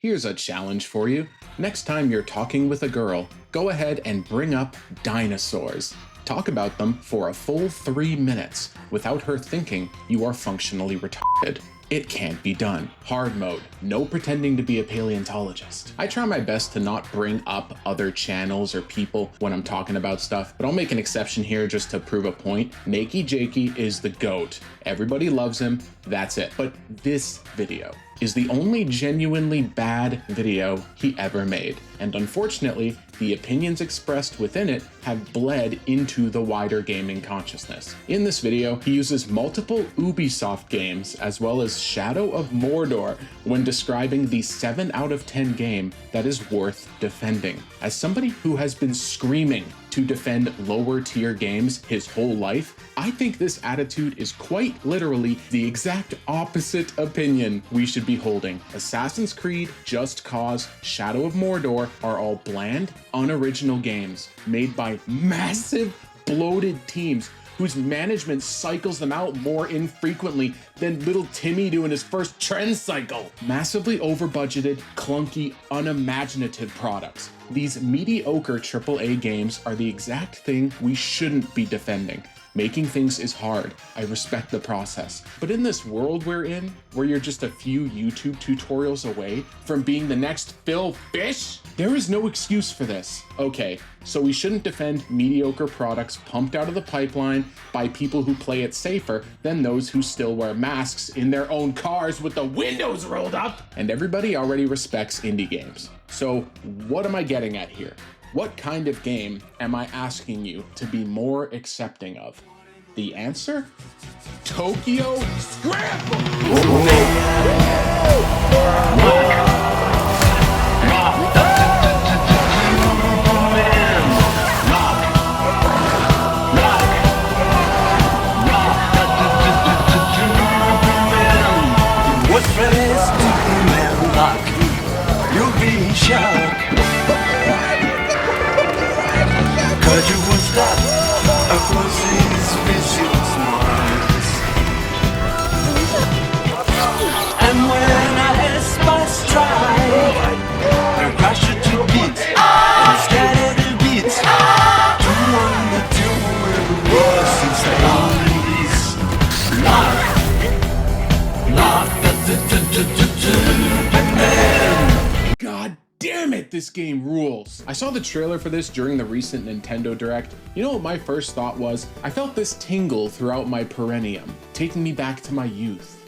Here's a challenge for you. Next time you're talking with a girl, go ahead and bring up dinosaurs. Talk about them for a full 3 minutes without her thinking you are functionally retarded. It can't be done. Hard mode. No pretending to be a paleontologist. I try my best to not bring up other channels or people when I'm talking about stuff, but I'll make an exception here just to prove a point. Nakey Jakey is the GOAT. Everybody loves him. That's it. But this video is the only genuinely bad video he ever made. And unfortunately, the opinions expressed within it have bled into the wider gaming consciousness. In this video, he uses multiple Ubisoft games as well as Shadow of Mordor when describing the 7 out of 10 game that is worth defending. As somebody who has been screaming to defend lower tier games his whole life, I think this attitude is quite literally the exact opposite opinion we should be holding. Assassin's Creed, Just Cause, Shadow of Mordor are all bland, unoriginal games made by massive, bloated teams whose management cycles them out more infrequently than little Timmy doing his first trend cycle. Massively over-budgeted, clunky, unimaginative products. These mediocre AAA games are the exact thing we shouldn't be defending. Making things is hard. I respect the process. But in this world we're in, where you're just a few YouTube tutorials away from being the next Phil Fish, there is no excuse for this. Okay, so we shouldn't defend mediocre products pumped out of the pipeline by people who play it safer than those who still wear masks in their own cars with the windows rolled up. And everybody already respects indie games. So what am I getting at here? What kind of game am I asking you to be more accepting of? The answer? Tokyo Scramble! You won't stop opposing his vicious smiles. And when I spy strike, I crash it to beats and scatter the beats. To one that you were since God damn it, this game rules. I saw the trailer for this during the recent Nintendo Direct. You know what my first thought was? I felt this tingle throughout my perineum, taking me back to my youth.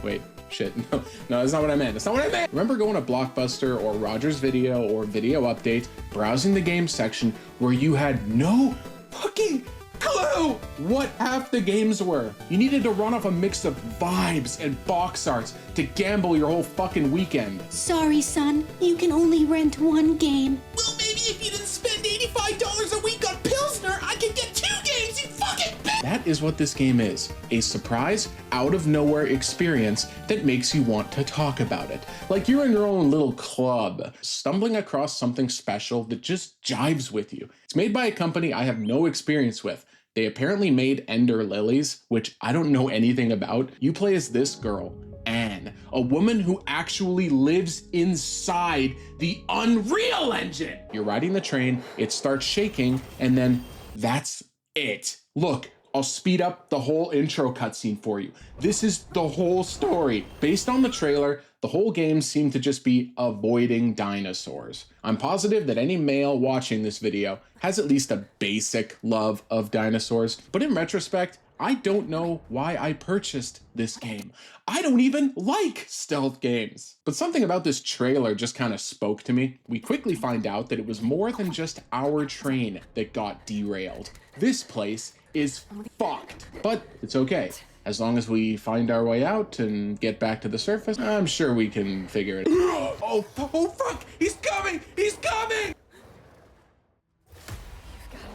Wait, shit, no, that's not what I meant. That's not what I meant. Remember going to Blockbuster or Rogers Video or Video Update, browsing the game section where you had no fucking clue what half the games were. You needed to run off a mix of vibes and box arts to gamble your whole fucking weekend. Sorry, son. You can only rent one game. Well, maybe if you didn't spend $85 a week on Pilsner, I could get 2 games, you fucking bitch! That is what this game is. A surprise, out-of-nowhere experience that makes you want to talk about it. Like you're in your own little club, stumbling across something special that just jives with you. It's made by a company I have no experience with. They apparently made Ender Lilies, which I don't know anything about. You play as this girl, Anne, a woman who actually lives inside the Unreal Engine. You're riding the train, it starts shaking, and then that's it. Look, I'll speed up the whole intro cutscene for you. This is the whole story. Based on the trailer, the whole game seemed to just be avoiding dinosaurs. I'm positive that any male watching this video has at least a basic love of dinosaurs, but in retrospect, I don't know why I purchased this game. I don't even like stealth games. But something about this trailer just kind of spoke to me. We quickly find out that it was more than just our train that got derailed. This place is fucked, but it's okay. As long as we find our way out and get back to the surface, I'm sure we can figure it out. Oh fuck, he's coming, he's coming!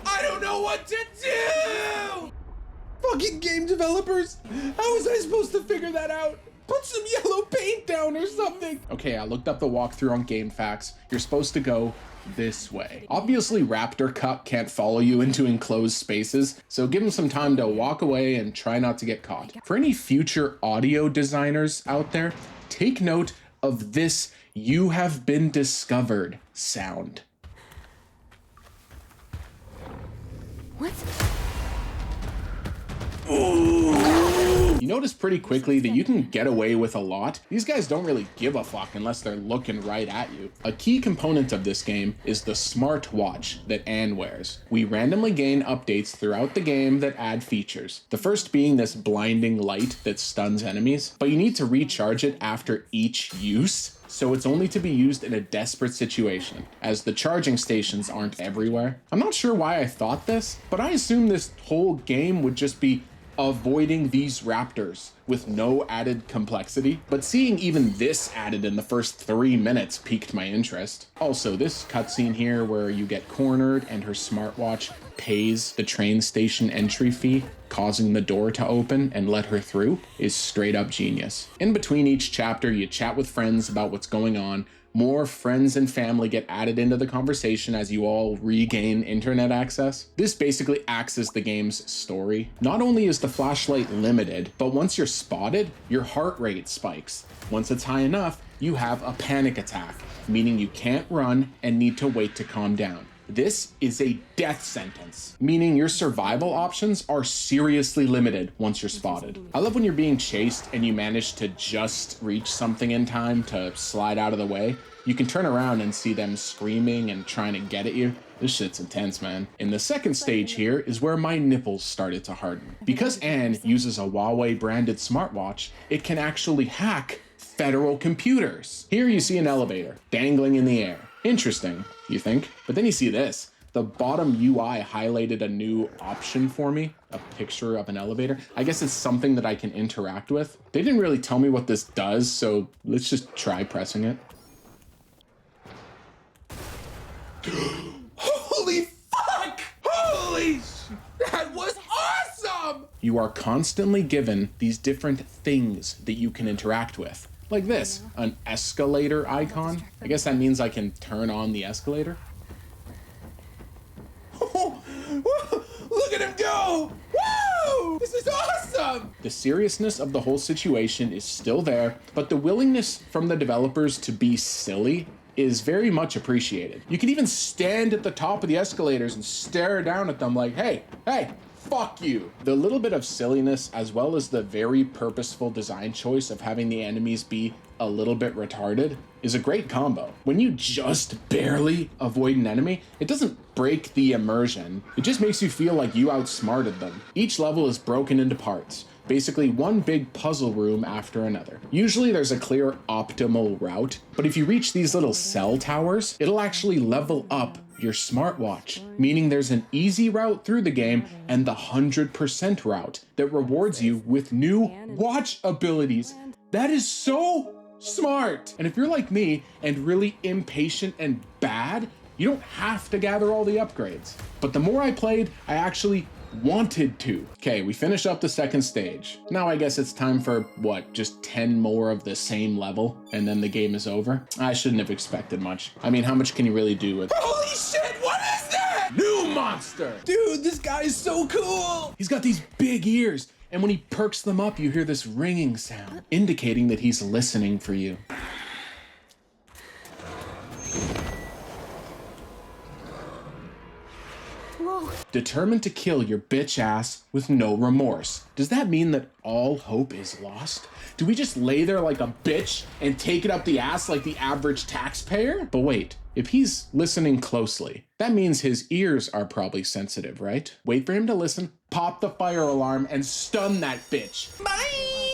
I don't know what to do! Fucking game developers, how was I supposed to figure that out? Put some yellow paint down or something. Okay, I looked up the walkthrough on GameFAQs. You're supposed to go this way. Obviously, Raptor Cup can't follow you into enclosed spaces, so give him some time to walk away and try not to get caught. For any future audio designers out there, take note of this "You have been discovered" sound. What? You notice pretty quickly that you can get away with a lot. These guys don't really give a fuck unless they're looking right at you. A key component of this game is the smart watch that Anne wears. We randomly gain updates throughout the game that add features. The first being this blinding light that stuns enemies, but you need to recharge it after each use. So it's only to be used in a desperate situation, as the charging stations aren't everywhere. I'm not sure why I thought this, but I assumed this whole game would just be avoiding these raptors with no added complexity, but seeing even this added in the first 3 minutes piqued my interest. Also, this cutscene here where you get cornered and her smartwatch pays the train station entry fee, causing the door to open and let her through, is straight up genius. In between each chapter, you chat with friends about what's going on. More friends and family get added into the conversation as you all regain internet access. This basically acts as the game's story. Not only is the flashlight limited, but once you're spotted, your heart rate spikes. Once it's high enough, you have a panic attack, meaning you can't run and need to wait to calm down. This is a death sentence, meaning your survival options are seriously limited once you're spotted. I love when you're being chased and you manage to just reach something in time to slide out of the way. You can turn around and see them screaming and trying to get at you. This shit's intense, man. In the second stage here is where my nipples started to harden. Because Anne uses a Huawei branded smartwatch, it can actually hack federal computers. Here you see an elevator dangling in the air. Interesting, you think? But then you see this. The bottom UI highlighted a new option for me, a picture of an elevator. I guess it's something that I can interact with. They didn't really tell me what this does, so let's just try pressing it. Holy fuck! Holy that was awesome! You are constantly given these different things that you can interact with. Like this, an escalator icon. I guess that means I can turn on the escalator. Oh, look at him go! Woo! This is awesome! The seriousness of the whole situation is still there, but the willingness from the developers to be silly is very much appreciated. You can even stand at the top of the escalators and stare down at them like, hey, fuck you. The little bit of silliness, as well as the very purposeful design choice of having the enemies be a little bit retarded, is a great combo. When you just barely avoid an enemy, it doesn't break the immersion. It just makes you feel like you outsmarted them. Each level is broken into parts. Basically one big puzzle room after another. Usually there's a clear optimal route, but if you reach these little cell towers, it'll actually level up your smartwatch, meaning there's an easy route through the game and the 100% route that rewards you with new watch abilities. That is so smart! And if you're like me and really impatient and bad, you don't have to gather all the upgrades. But the more I played, I actually wanted to. Okay, we finish up the second stage. Now I guess it's time for, what, just 10 more of the same level, and then the game is over? I shouldn't have expected much. I mean, how much can you really do with— Holy shit, what is that? New monster! Dude, this guy is so cool! He's got these big ears, and when he perks them up, you hear this ringing sound, indicating that he's listening for you. Whoa. Determined to kill your bitch ass with no remorse. Does that mean that all hope is lost? Do we just lay there like a bitch and take it up the ass like the average taxpayer? But wait, if he's listening closely, that means his ears are probably sensitive, right? Wait for him to listen, pop the fire alarm, and stun that bitch. Bye!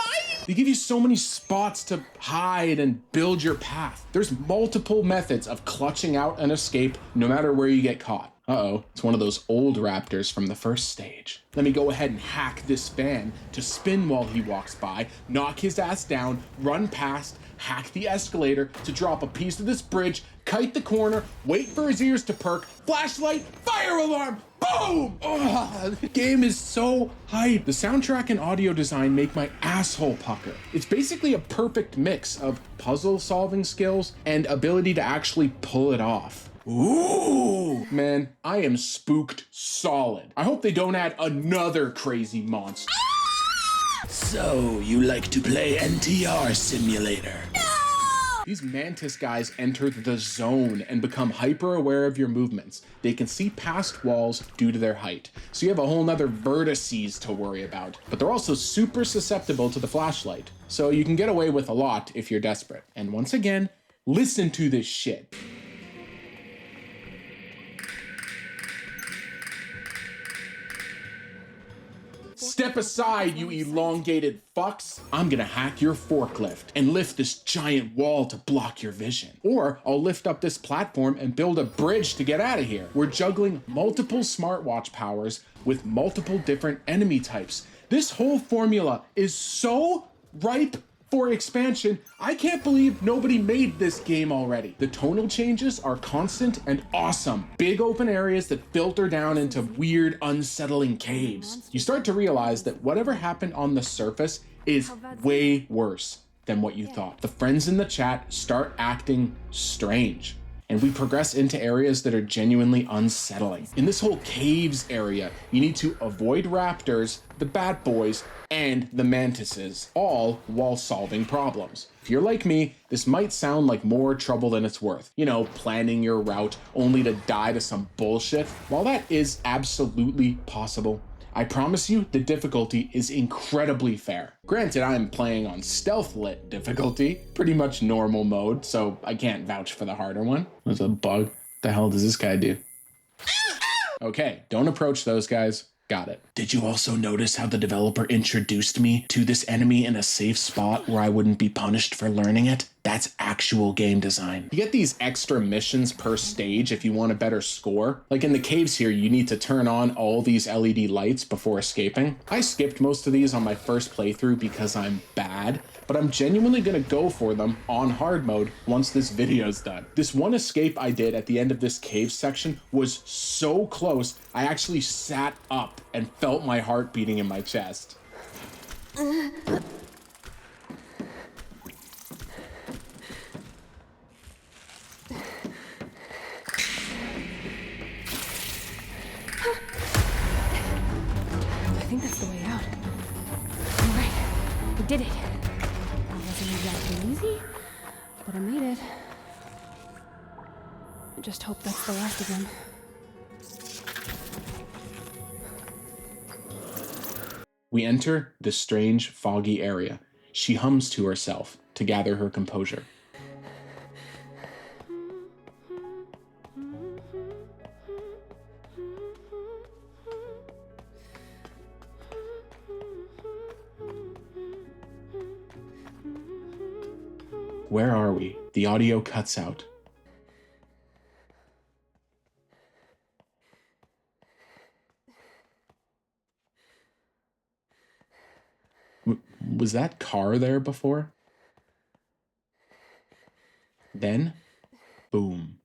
They give you so many spots to hide and build your path. There's multiple methods of clutching out an escape no matter where you get caught. Uh-oh, it's one of those old raptors from the first stage. Let me go ahead and hack this van to spin while he walks by, knock his ass down, run past, hack the escalator to drop a piece of this bridge, kite the corner, wait for his ears to perk, flashlight, fire alarm, boom! Oh, the game is so hype. The soundtrack and audio design make my asshole pucker. It's basically a perfect mix of puzzle solving skills and ability to actually pull it off. Ooh, man, I am spooked solid. I hope they don't add another crazy monster. So, you like to play NTR Simulator? No! These mantis guys enter the zone and become hyper aware of your movements. They can see past walls due to their height, so you have a whole nother vertices to worry about. But they're also super susceptible to the flashlight, so you can get away with a lot if you're desperate. And once again, listen to this shit. Step aside, you elongated fucks. I'm gonna hack your forklift and lift this giant wall to block your vision. Or I'll lift up this platform and build a bridge to get out of here. We're juggling multiple smartwatch powers with multiple different enemy types. This whole formula is so ripe for expansion. I can't believe nobody made this game already. The tonal changes are constant and awesome. Big open areas that filter down into weird, unsettling caves. You start to realize that whatever happened on the surface is way worse than what you thought. The friends in the chat start acting strange, and we progress into areas that are genuinely unsettling. In this whole caves area, you need to avoid raptors, the bat boys, and the mantises, all while solving problems. If you're like me, this might sound like more trouble than it's worth. You know, planning your route only to die to some bullshit. While that is absolutely possible, I promise you the difficulty is incredibly fair. Granted, I'm playing on stealth lit difficulty, pretty much normal mode, so I can't vouch for the harder one. There's a bug. What the hell does this guy do? Okay, don't approach those guys. Got it. Did you also notice how the developer introduced me to this enemy in a safe spot where I wouldn't be punished for learning it? That's actual game design. You get these extra missions per stage if you want a better score. Like in the caves here, you need to turn on all these LED lights before escaping. I skipped most of these on my first playthrough because I'm bad, but I'm genuinely gonna go for them on hard mode once this video's done. This one escape I did at the end of this cave section was so close, I actually sat up and felt my heart beating in my chest. I think that's the way out. All right, we did it. It wasn't exactly easy, but I made it. I just hope that's the last of them. We enter the strange, foggy area. She hums to herself to gather her composure. Where are we? The audio cuts out. Was that car there before? Then, boom.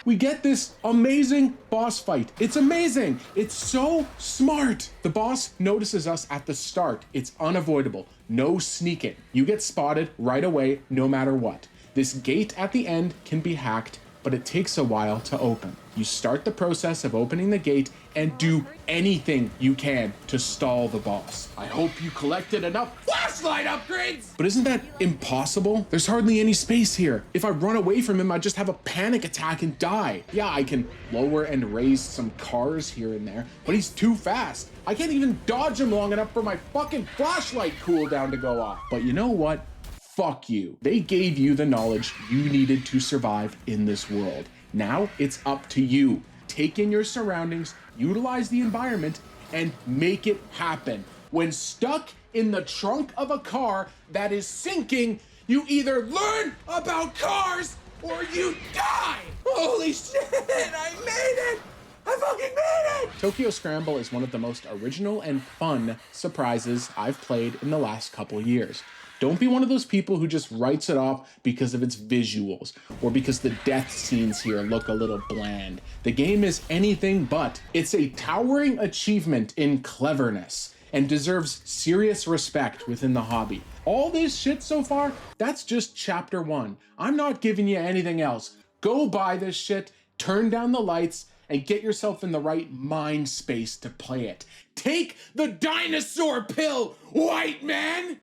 We get this amazing boss fight. It's amazing. It's so smart. The boss notices us at the start. It's unavoidable. No sneaking. You get spotted right away, no matter what. This gate at the end can be hacked, but it takes a while to open. You start the process of opening the gate and do anything you can to stall the boss. I hope you collected enough flashlight upgrades! But isn't that impossible? There's hardly any space here. If I run away from him, I just have a panic attack and die. Yeah, I can lower and raise some cars here and there, but he's too fast. I can't even dodge him long enough for my fucking flashlight cooldown to go off. But you know what? Fuck you. They gave you the knowledge you needed to survive in this world. Now it's up to you. Take in your surroundings, utilize the environment, and make it happen. When stuck in the trunk of a car that is sinking, you either learn about cars or you die! Holy shit, I made it! I fucking made it! Tokyo Scramble is one of the most original and fun surprises I've played in the last couple years. Don't be one of those people who just writes it off because of its visuals or because the death scenes here look a little bland. The game is anything but. It's a towering achievement in cleverness and deserves serious respect within the hobby. All this shit so far, that's just chapter 1. I'm not giving you anything else. Go buy this shit, turn down the lights, and get yourself in the right mind space to play it. Take the dinosaur pill, white man!